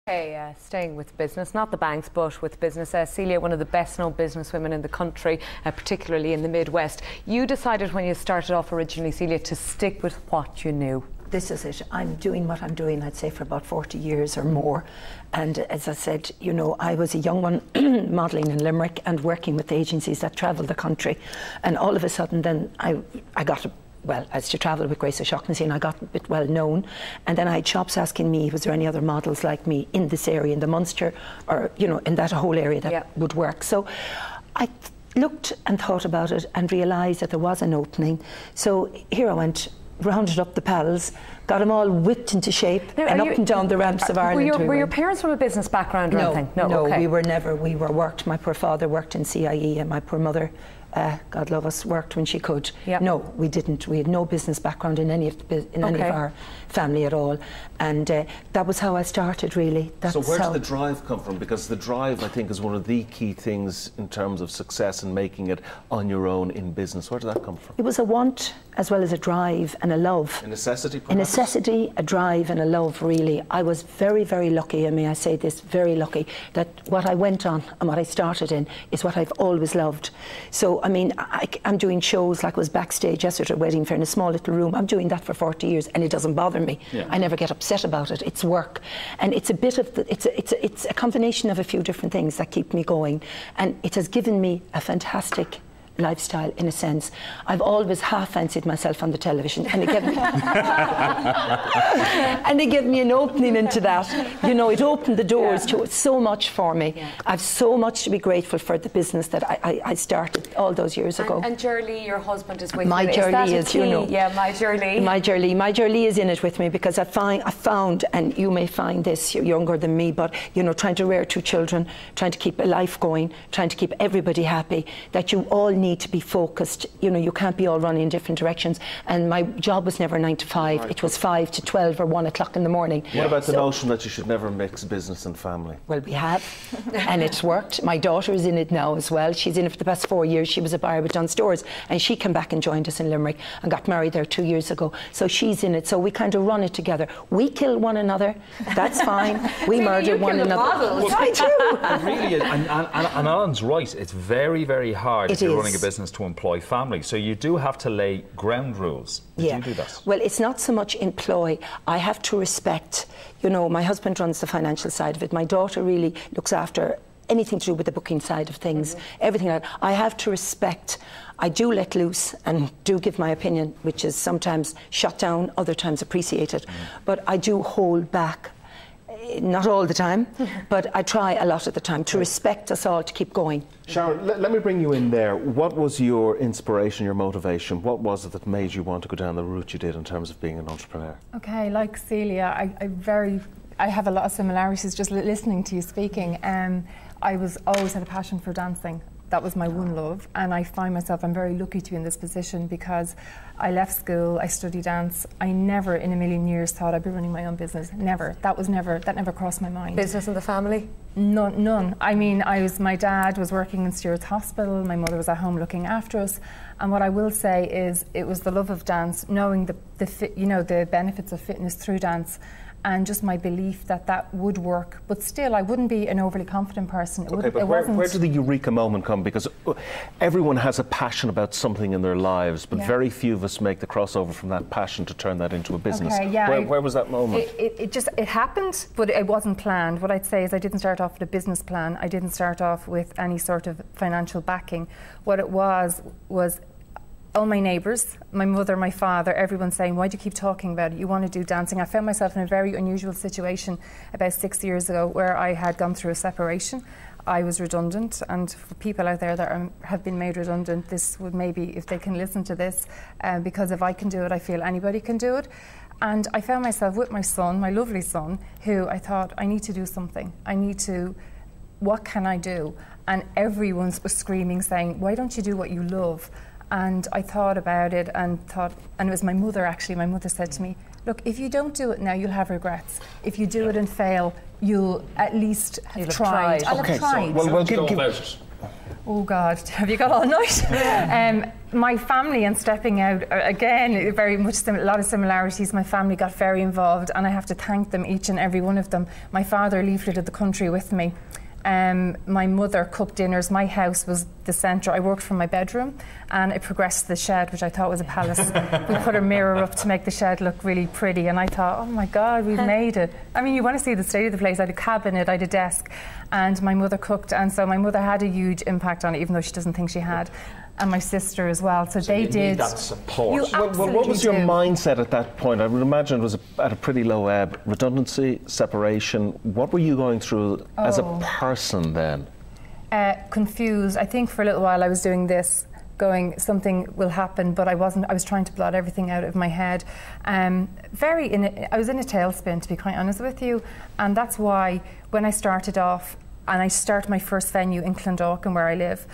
Hey, staying with business, not the banks, but with business. Celia, one of the best-known businesswomen in the country, particularly in the Midwest. You decided when you started off originally, Celia, to stick with what you knew. This is it. I'm doing what I'm doing, I'd say, for about 40 years or more. And as I said, you know, I was a young one modelling in Limerick and working with agencies that travelled the country. And all of a sudden then I got well, as to travel with Grace O'Shaughnessy, and I got a bit well known. And then I had shops asking me, was there any other models like me in this area, in the Munster, or, you know, in that whole area that would work. So I looked and thought about it and realised that there was an opening. So here I went, rounded up the pals, got them all whipped into shape, now, and up and down the ramps of Ireland. Were your parents from a business background or anything? No, okay. we were never. We were worked. My poor father worked in CIE, and my poor mother, God love us, worked when she could. Yep. No, we didn't. We had no business background in any of our family at all, and that was how I started, really. So where did the drive come from? Because the drive, I think, is one of the key things in terms of success and making it on your own in business. Where did that come from? It was a want as well as a drive and a love. A necessity, perhaps? A necessity, a drive and a love, really. I was very, very lucky, and may I say this, very lucky, that what I went on and what I started in is what I've always loved. So, I mean, I'm doing shows like I was backstage yesterday at a wedding fair in a small little room. I'm doing that for 40 years and it doesn't bother me. Yeah. I never get upset about it. It's work. And it's a bit of, it's a combination of a few different things that keep me going. And it has given me a fantastic lifestyle, in a sense. I've always half fancied myself on the television, and they gave me an opening into that. You know, it opened the doors to so much for me. Yeah. I've so much to be grateful for the business that I started all those years ago. And Jerlee, your husband, is with you. My Jerlee is, you know. Yeah, my Jerlee. My Jerlee is in it with me, because I found, and you may find this, you're younger than me, but, you know, trying to rear 2 children, trying to keep a life going, trying to keep everybody happy, that you all need to be focused. You know, you can't be all running in different directions. And my job was never 9 to 5. Right. It was 5 to 12 or 1 o'clock in the morning. What about the notion that you should never mix business and family? Well, we have, and it's worked. My daughter is in it now as well. She's in it for the past 4 years. She was a buyer with Dunn Stores, and she came back and joined us in Limerick and got married there 2 years ago. So she's in it. So we kind of run it together. We kill one another. That's fine. We murder one another. Well, I do. It really is. And Alan's right. It's very, very hard if you're running a business to employ family. So you do have to lay ground rules. Did you do that? Well, it's not so much employ. I have to respect, you know, my husband runs the financial side of it. My daughter really looks after anything to do with the booking side of things, everything like that. I have to respect. I do let loose and do give my opinion, which is sometimes shut down, other times appreciated. But I do hold back. Not all the time, but I try a lot of the time to respect us all, to keep going. Sharon, let me bring you in there. What was your inspiration, your motivation? What was it that made you want to go down the route you did in terms of being an entrepreneur? Okay, like Celia, I have a lot of similarities just listening to you speaking. I always had a passion for dancing. That was my one love, and I find myself, I'm very lucky to be in this position, because I left school, I studied dance. I never in a million years thought I'd be running my own business. Never. That never crossed my mind. Business in the family? None. I mean, my dad was working in Stewart's Hospital, my mother was at home looking after us, and what I will say is it was the love of dance, knowing the benefits of fitness through dance, and just my belief that would work. But still, I wouldn't be an overly confident person. Okay, but where did the eureka moment come? Because everyone has a passion about something in their lives, but very few of us make the crossover from that passion to turn that into a business. Okay, yeah, where was that moment? It happened, but it wasn't planned. What I'd say is I didn't start off with a business plan. I didn't start off with any sort of financial backing. What it was all my neighbours, my mother, my father, everyone saying, why do you keep talking about it? You want to do dancing. I found myself in a very unusual situation about 6 years ago, where I had gone through a separation. I was redundant, and for people out there that have been made redundant, this would maybe, if they can listen to this, because if I can do it, I feel anybody can do it. And I found myself with my son, my lovely son, who I thought, I need to do something. What can I do? And everyone was screaming, saying, why don't you do what you love? And I thought about it and it was my mother, actually. My mother said to me, look, if you don't do it now, you'll have regrets. If you do it and fail, you'll at least have tried. I'll have tried. So, Oh God, have you got all night? My family and stepping out, again, very much a lot of similarities. My family got very involved, and I have to thank them, each and every one of them. My father leafleted the country with me. My mother cooked dinners. My house was the centre. I worked from my bedroom, and it progressed to the shed, which I thought was a palace. We put a mirror up to make the shed look really pretty, and I thought, oh my God, we've made it. I mean, you want to see the state of the place. I had a cabinet, I had a desk, and my mother cooked, and so my mother had a huge impact on it, even though she doesn't think she had. And my sister as well. So they did. Need that support. You Well, what was your mindset at that point? I would imagine it was at a pretty low ebb. Redundancy, separation. What were you going through as a person then? Confused. I think for a little while I was doing this, going, something will happen, but I wasn't. I was trying to blot everything out of my head. I was in a tailspin, to be quite honest with you, and that's why when I started off, and I started my first venue in Clondalkin, where I live,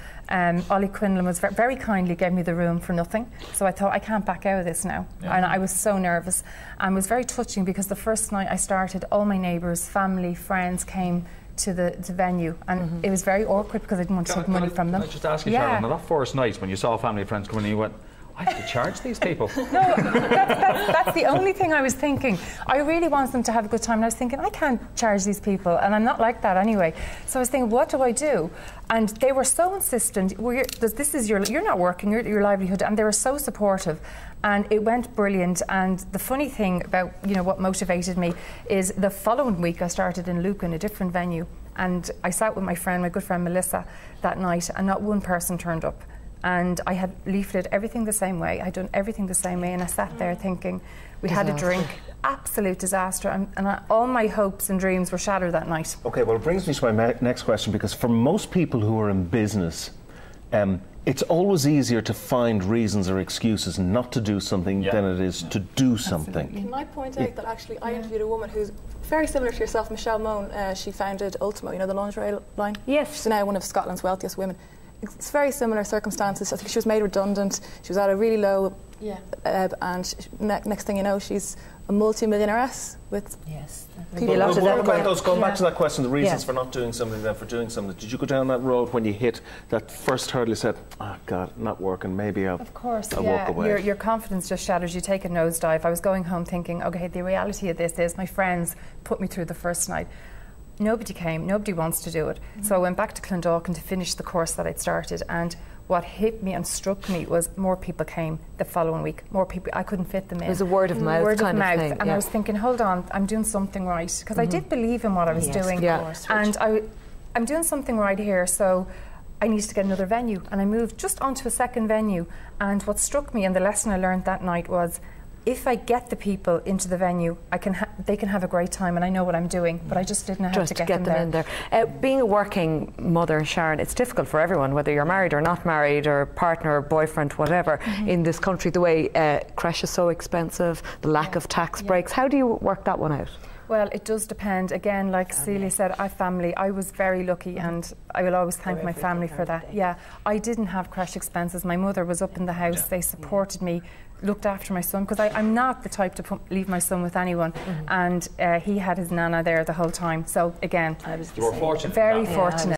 Ollie Quinlan was very kindly gave me the room for nothing. So I thought, I can't back out of this now. Yeah. And I was so nervous. And it was very touching, because the first night I started, all my neighbours, family, friends came to the venue, and it was very awkward because I didn't want to take money from them. Can I just ask you, Sharon, on that first night when you saw family and friends coming in, you went, I have to charge these people? No, that's the only thing I was thinking. I really want them to have a good time, and I was thinking, I can't charge these people, and I'm not like that anyway. So I was thinking, what do I do? And they were so insistent. Well, this is you're not working, your livelihood, and they were so supportive. And it went brilliant. And the funny thing about, you know, what motivated me is the following week I started in Lucan, a different venue, and I sat with my friend, my good friend Melissa, that night, and not one person turned up. And I had leafleted everything the same way. I'd done everything the same way, and I sat there thinking, we had a drink, absolute disaster, and all my hopes and dreams were shattered that night. Okay, well, it brings me to my next question, because for most people who are in business, it's always easier to find reasons or excuses not to do something than it is to do something. Can I point out that actually I interviewed a woman who's very similar to yourself, Michelle Moan. She founded Ultimo, you know, the lingerie line? Yes. She's now one of Scotland's wealthiest women. It's very similar circumstances. I think she was made redundant. She was at a really low ebb, and next thing you know, she's a multi-millionairess with people. Going back to that question, the reasons for not doing something then for doing something. Did you go down that road when you hit that first hurdle? You said, "Oh God, not working. Maybe I'll walk away." Your confidence just shatters. You take a nosedive. I was going home thinking, okay, the reality of this is my friends put me through the first night. Nobody came, nobody wants to do it. So I went back to Clondalkin to finish the course that I'd started, and what hit me and struck me was more people came the following week. More people, I couldn't fit them in. It was a word of mouth kind of thing. And I was thinking, hold on, I'm doing something right. Because I did believe in what I was doing. And I'm doing something right here, so I needed to get another venue. And I moved just onto a second venue. And what struck me, and the lesson I learned that night was, if I get the people into the venue, they can have a great time, and I know what I'm doing, but I just didn't know how to get them in there. Being a working mother, Sharon, it's difficult for everyone, whether you're married or not married, or partner or boyfriend, whatever, in this country. The way creche is so expensive, the lack of tax breaks. How do you work that one out? Well, it does depend. Again, like Celia said, I family. I was very lucky, and I will always thank my family for that. Yeah, I didn't have creche expenses. My mother was up in the house. They supported me, looked after my son, because I'm not the type to leave my son with anyone. And he had his nana there the whole time. So again, I was you were fortunate. Very fortunate.